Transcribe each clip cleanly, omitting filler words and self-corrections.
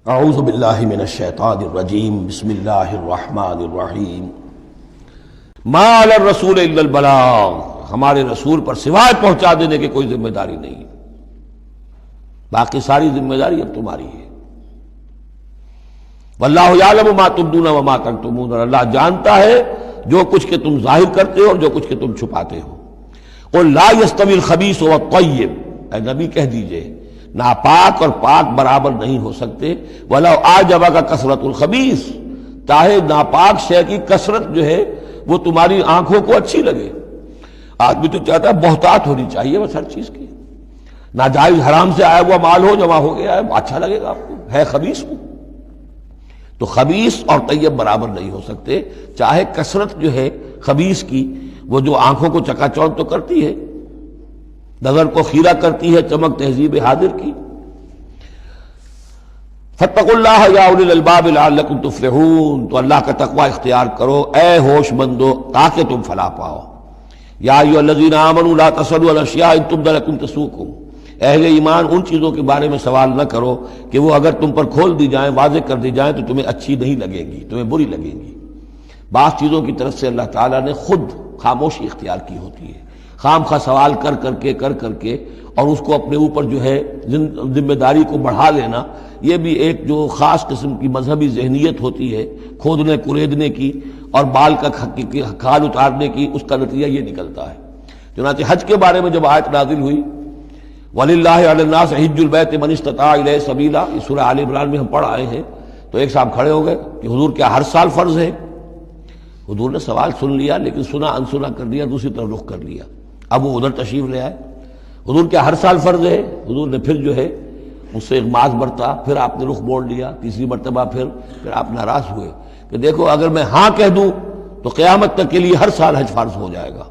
اعوذ باللہ من الشیطان الرجیم بسم اللہ الرحمن الرحیم ما علی الرسول الا البلاغ، ہمارے رسول پر سوائے پہنچا دینے کی کوئی ذمہ داری نہیں، باقی ساری ذمہ داری اب تمہاری ہے۔ واللہ یعلم ما تبدون وما تکتمون، اور اللہ جانتا ہے جو کچھ کہ تم ظاہر کرتے ہو اور جو کچھ کہ تم چھپاتے ہو۔ قل لا یستوی الخبیث والطیب، اے نبی کہہ دیجئے ناپاک اور پاک برابر نہیں ہو سکتے۔ وَلَوْ أَعْجَبَكَ كَثْرَةُ الْخَبِيثِ، چاہے ناپاک شے کی کثرت جو ہے وہ تمہاری آنکھوں کو اچھی لگے۔ آدمی تو چاہتا ہے بہتات ہونی چاہیے بس ہر چیز کی، ناجائز حرام سے آیا ہوا مال ہو جمع ہو گیا ہے اچھا لگے گا آپ کو، ہے خبیث ہو۔ تو خبیث اور طیب برابر نہیں ہو سکتے، چاہے کثرت جو ہے خبیث کی وہ جو آنکھوں کو چکا چوندھ تو کرتی ہے، نظر کو خیرہ کرتی ہے، چمک تہذیب حاضر کی۔ فاتقوا اللہ یا اولی الالباب لعلکم تفلحون، تو اللہ کا تقوی اختیار کرو اے ہوش مندو تاکہ تم فلاح پاؤ۔ یا ایھا الذین آمنوا لا تسألوا عن اشیاء ان تبد لکم تسؤکم، اہل ایمان ان چیزوں کے بارے میں سوال نہ کرو کہ وہ اگر تم پر کھول دی جائیں، واضح کر دی جائیں تو تمہیں اچھی نہیں لگیں گی، تمہیں بری لگیں گی۔ بعض چیزوں کی طرف سے اللہ تعالیٰ نے خود خاموشی اختیار کی ہوتی ہے، خام خواہ سوال کر کر کے اور اس کو اپنے اوپر جو ہے ذمہ داری کو بڑھا لینا، یہ بھی ایک جو خاص قسم کی مذہبی ذہنیت ہوتی ہے، کھودنے کریدنے کی اور بال کا کھال اتارنے کی، اس کا نتیجہ یہ نکلتا ہے۔ چنانچہ حج کے بارے میں جب آیت نازل ہوئی وَلِلَّهِ عَلَى النَّاسِ حِجُّ الْبَيْتِ مَنِ اسْتَطَاعَ إِلَيْهِ سَبِيلًا، یہ سورہ آل عمران میں ہم پڑھ آئے ہیں۔ تو ایک صاحب کھڑے ہو گئے کہ حضور کیا ہر سال فرض ہے؟ حضور نے سوال سن لیا لیکن سنا انسنا کر دیا، دوسری طرف رخ کر لیا۔ اب وہ ادھر تشریف لے آئے، حضور کیا ہر سال فرض ہے؟ حضور نے پھر جو ہے اس سے اغماض برتا، پھر آپ نے رخ موڑ لیا، تیسری مرتبہ پھر آپ ناراض ہوئے کہ دیکھو اگر میں ہاں کہہ دوں تو قیامت تک کے لیے ہر سال حج فرض ہو جائے گا۔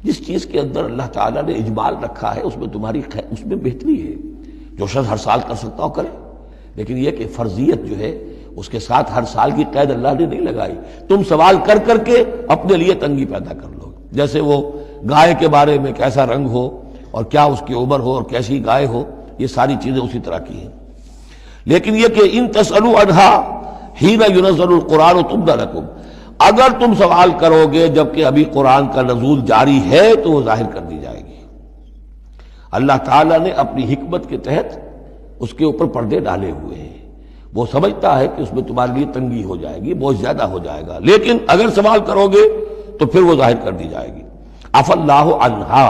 جس چیز کے اندر اللہ تعالیٰ نے اجمال رکھا ہے اس میں تمہاری اس میں بہتری ہے، جو شخص ہر سال کر سکتا ہو کرے، لیکن یہ کہ فرضیت جو ہے اس کے ساتھ ہر سال کی قید اللہ نے نہیں لگائی۔ تم سوال کر کے اپنے لیے تنگی پیدا کر لو، جیسے وہ گائے کے بارے میں کیسا رنگ ہو اور کیا اس کی عمر ہو اور کیسی گائے ہو، یہ ساری چیزیں اسی طرح کی ہیں۔ لیکن یہ کہ ان تسألوا عنہا حین ینزل القرآن تبد لکم، اگر تم سوال کرو گے جبکہ ابھی قرآن کا نزول جاری ہے تو وہ ظاہر کر دی جائے گی۔ اللہ تعالیٰ نے اپنی حکمت کے تحت اس کے اوپر پردے ڈالے ہوئے ہیں، وہ سمجھتا ہے کہ اس میں تمہارے لیے تنگی ہو جائے گی، بہت زیادہ ہو جائے گا، لیکن اگر سوال کرو گے تو پھر وہ ظاہر کر دی جائے گی۔ عفا اللہ عنہا،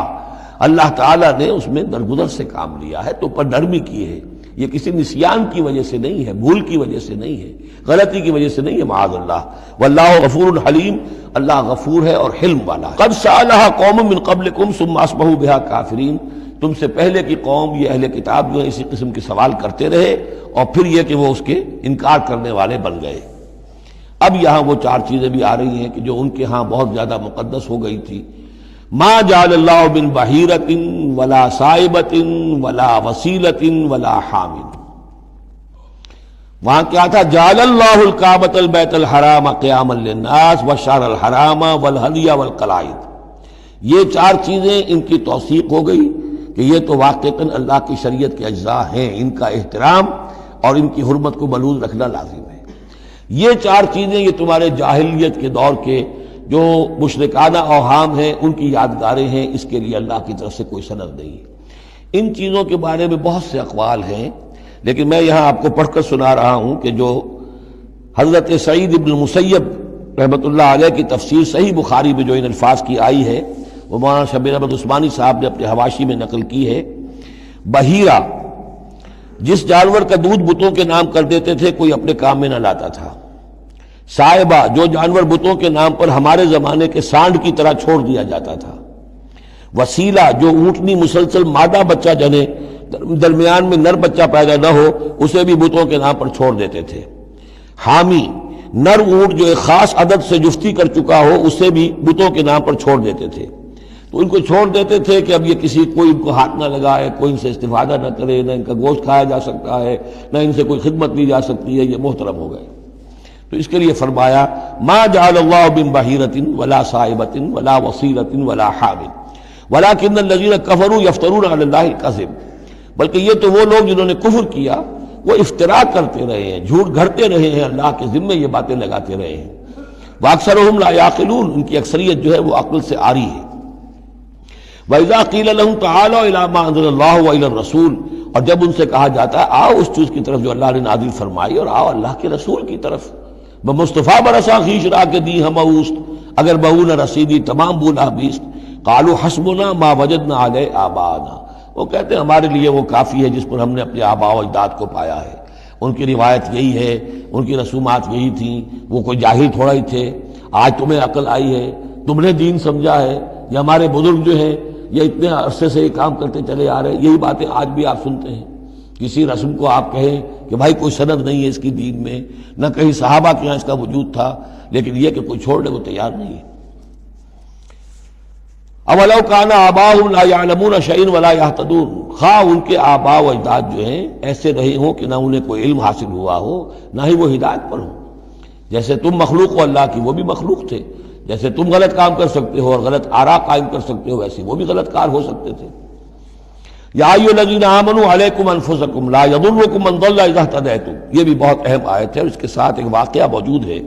اللہ تعالیٰ نے اس میں درگزر سے کام لیا ہے، تو پر نرمی کی ہے، یہ کسی نسیان کی وجہ سے نہیں ہے، بھول کی وجہ سے نہیں ہے، غلطی کی وجہ سے نہیں ہے، معاذ اللہ۔ واللہ غفور حلیم، اللہ غفور ہے اور حلم والا ہے۔ قد سألها قوم من قبلکم ثم اصبحوا بها کافرین، تم سے پہلے کی قوم یہ اہل کتاب جو ہے اسی قسم کے سوال کرتے رہے اور پھر یہ کہ وہ اس کے انکار کرنے والے بن گئے۔ اب یہاں وہ چار چیزیں بھی آ رہی ہیں کہ جو ان کے ہاں بہت زیادہ مقدس ہو گئی تھی۔ ما جعل اللہ من بحیرۃ ولا صائبۃ ولا وسیلۃ ولا حام، وہاں کیا تھا؟ جعل اللہ الکعبۃ البیت الحرام قیاما للناس والشہر الحرام والہدی والقلائد، یہ چار چیزیں ان کی توثیق ہو گئی کہ یہ تو واقعتاً اللہ کی شریعت کے اجزاء ہیں، ان کا احترام اور ان کی حرمت کو ملحوظ رکھنا لازم ہے۔ یہ چار چیزیں یہ تمہارے جاہلیت کے دور کے جو مشرکانہ اوہام ہیں ان کی یادگاریں ہیں، اس کے لیے اللہ کی طرف سے کوئی سند نہیں۔ ان چیزوں کے بارے میں بہت سے اقوال ہیں، لیکن میں یہاں آپ کو پڑھ کر سنا رہا ہوں کہ جو حضرت سعید ابن المسیب رحمۃ اللہ علیہ کی تفسیر صحیح بخاری میں جو ان الفاظ کی آئی ہے وہ مولانا شبیر احمد عثمانی صاحب نے اپنے حواشی میں نقل کی ہے۔ بحیرہ، جس جانور کا دودھ بتوں کے نام کر دیتے تھے کوئی اپنے کام میں نہ لاتا تھا۔ صائبہ، جو جانور بتوں کے نام پر ہمارے زمانے کے سانڈ کی طرح چھوڑ دیا جاتا تھا۔ وسیلہ، جو اونٹنی مسلسل مادہ بچہ جنے درمیان میں نر بچہ پیدا نہ ہو اسے بھی بتوں کے نام پر چھوڑ دیتے تھے۔ حامی، نر اونٹ جو ایک خاص عدد سے جفتی کر چکا ہو اسے بھی بتوں کے نام پر چھوڑ دیتے تھے، تو ان کو چھوڑ دیتے تھے کہ اب یہ کسی کوئی ان کو ہاتھ نہ لگائے، کوئی ان سے استفادہ نہ کرے، نہ ان کا گوشت کھایا جا سکتا ہے، نہ ان سے کوئی خدمت لی جا سکتی ہے، یہ محترم ہو گئے۔ تو اس کے لیے فرمایا ما جعل اللہ من بحیرۃ ولا صائبۃ ولا وصیلۃ ولا حام ولکن الذین کفروا یفترون علی اللہ الکذب، بلکہ یہ تو وہ لوگ جنہوں نے کفر کیا وہ افترا کرتے رہے ہیں، جھوٹ گھڑتے رہے ہیں، اللہ کے ذمے یہ باتیں لگاتے رہے ہیں۔ وَأَكْثَرُهُمْ لَا يَعْقِلُونَ، ان کی اکثریت جو ہے وہ عقل سے عاری ہے۔ وَإِذَا قِيلَ لَهُمْ تَعَالَوْا إِلَىٰ مَا أَنزَلَ اللَّهُ وَإِلَى الرَّسُولِ، اور جب ان سے کہا جاتا ہے آؤ اس چیز کی طرف جو اللہ نے نازل فرمائی، اور آؤ اللہ کے رسول کی طرف، بمصطفیٰ برسا خیش را کے دی ہم اوست، اگر بہو نہ رسیدی تمام بولا بیست، قالوا حسبنا ما وجدنا علیہ آباءنا، وہ کہتے ہیں ہمارے لیے وہ کافی ہے جس پر ہم نے اپنے آباء و اجداد کو پایا ہے، ان کی روایت یہی ہے، ان کی رسومات یہی تھیں، وہ کوئی جاہل تھوڑا ہی تھے، آج تمہیں عقل آئی ہے، تم نے دین سمجھا ہے، یہ ہمارے بزرگ جو ہیں یہ اتنے عرصے سے یہ کام کرتے چلے آ رہے ہیں، یہی باتیں آج بھی آپ سنتے ہیں۔ کسی رسم کو آپ کہیں کہ بھائی کوئی سند نہیں ہے اس کی دین میں، نہ کہیں صحابہ کے یہاں اس کا وجود تھا، لیکن یہ کہ کوئی چھوڑنے کو تیار نہیں ہے۔ اولو کان آباؤہم لا یعلمون شیئا ولا یہتدون، خواہ ان کے آباء و اجداد جو ہیں ایسے رہے ہوں کہ نہ انہیں کوئی علم حاصل ہوا ہو، نہ ہی وہ ہدایت پر ہوں۔ جیسے تم مخلوق ہو اللہ کی، وہ بھی مخلوق تھے، جیسے تم غلط کام کر سکتے ہو اور غلط آراء قائم کر سکتے ہو، ویسے وہ بھی غلط کار ہو سکتے تھے۔ یا ایھا الذین آمنوا علیکم انفسکم لا یضرکم من ضل اذا اہتدیتم، یہ بھی بہت اہم آیت ہے، اور اس کے ساتھ ایک واقعہ موجود ہے۔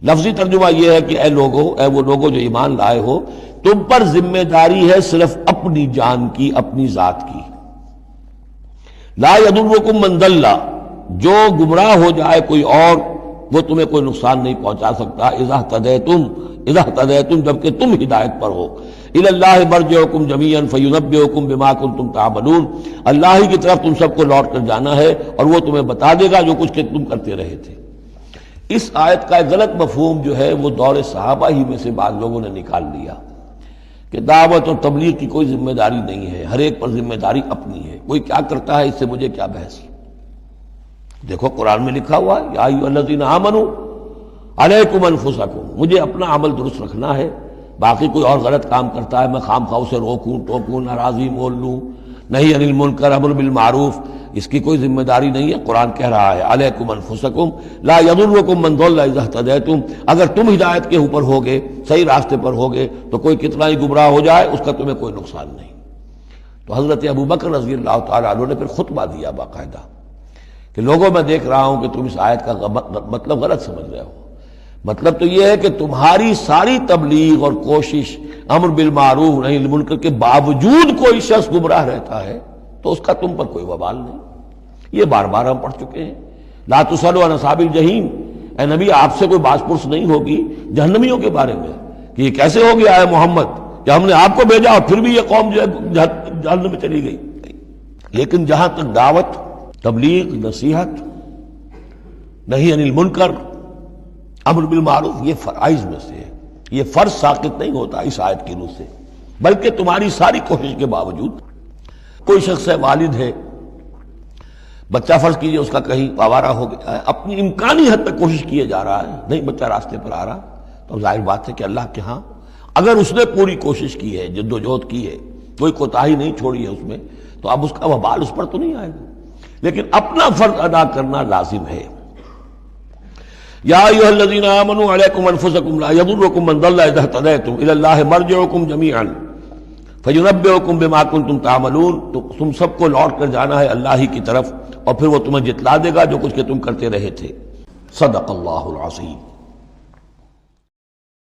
لفظی ترجمہ یہ ہے کہ اے لوگو، اے وہ لوگو جو ایمان لائے ہو، تم پر ذمہ داری ہے صرف اپنی جان کی، اپنی ذات کی۔ لا یضرکم من ضل، جو گمراہ ہو جائے کوئی اور، وہ تمہیں کوئی نقصان نہیں پہنچا سکتا۔ اذا اہتدیتم، جبکہ تم ہدایت پر ہو۔ الی اللہ مرجعکم جمیعا فینبئکم بما کنتم تعملون، اللہ ہی کی طرف تم سب کو لوٹ کر جانا ہے اور وہ تمہیں بتا دے گا جو کچھ کہ تم کرتے رہے تھے۔ اس آیت کا ایک غلط مفہوم جو ہے وہ دور صحابہ ہی میں سے بعض لوگوں نے نکال لیا کہ دعوت اور تبلیغ کی کوئی ذمہ داری نہیں ہے، ہر ایک پر ذمہ داری اپنی ہے، کوئی کیا کرتا ہے اس سے مجھے کیا بحث۔ دیکھو قرآن میں لکھا ہوا ہے یا ایھا الذین آمنوا علیکم انفسکم، مجھے اپنا عمل درست رکھنا ہے، باقی کوئی اور غلط کام کرتا ہے میں خام خواہ اسے روکوں ٹوکوں ناراضی بول لوں، نہیں عن المنکر امر بالمعروف، اس کی کوئی ذمہ داری نہیں ہے۔ قرآن کہہ رہا ہے علیکم انفسکم لا یضرکم من ضل اذا اہتدیتم، اگر تم ہدایت کے اوپر ہوگے، صحیح راستے پر ہوگے، تو کوئی کتنا ہی گمراہ ہو جائے اس کا تمہیں کوئی نقصان نہیں۔ تو حضرت ابوبکر رضی اللہ تعالیٰ عنہ نے پھر خطبہ دیا باقاعدہ کہ لوگوں میں دیکھ رہا ہوں کہ تم اس آیت کا مطلب غلط سمجھ رہے ہو۔ مطلب تو یہ ہے کہ تمہاری ساری تبلیغ اور کوشش امر بالمعروف نہی عن المنکر کے باوجود کوئی شخص گمراہ رہتا ہے تو اس کا تم پر کوئی وبال نہیں۔ یہ بار بار ہم پڑھ چکے ہیں۔ لا تسألوا عن اصحاب الجحیم، اے نبی آپ سے کوئی باس پرس نہیں ہوگی جہنمیوں کے بارے میں کہ یہ کیسے ہو گیا ہے محمد کہ ہم نے آپ کو بھیجا اور پھر بھی یہ قوم جو ہے جہنم میں چلی گئی۔ لیکن جہاں تک دعوت، تبلیغ، نصیحت، نہی عن المنکر، امر بالمعروف، یہ فرائض میں سے ہے، یہ فرض ساقط نہیں ہوتا اس آیت کی روح سے، بلکہ تمہاری ساری کوشش کے باوجود کوئی شخص ہے، والد ہے، بچہ فرض کیجئے اس کا کہیں آوارہ ہو گیا ہے، اپنی امکانی حد تک کوشش کیے جا رہا ہے، نہیں بچہ راستے پر آ رہا، تو ظاہر بات ہے کہ اللہ کے ہاں اگر اس نے پوری کوشش کی ہے، جد و جہد کی ہے، کوئی کوتاہی نہیں چھوڑی ہے اس میں، تو اب اس کا وبال اس پر تو نہیں آئے گا، لیکن اپنا فرض ادا کرنا لازم ہے۔ یا ایھا الذین آمنوا علیکم انفسکم لا یضرکم من ضل اذا اہتدیتم الی اللہ مرجعکم جمیعا فینبئکم بما کنتم تعملون، تو تم سب کو لوٹ کر جانا ہے اللہ ہی کی طرف اور پھر وہ تمہیں جتلا دے گا جو کچھ کہ تم کرتے رہے تھے۔ صدق اللہ العظیم۔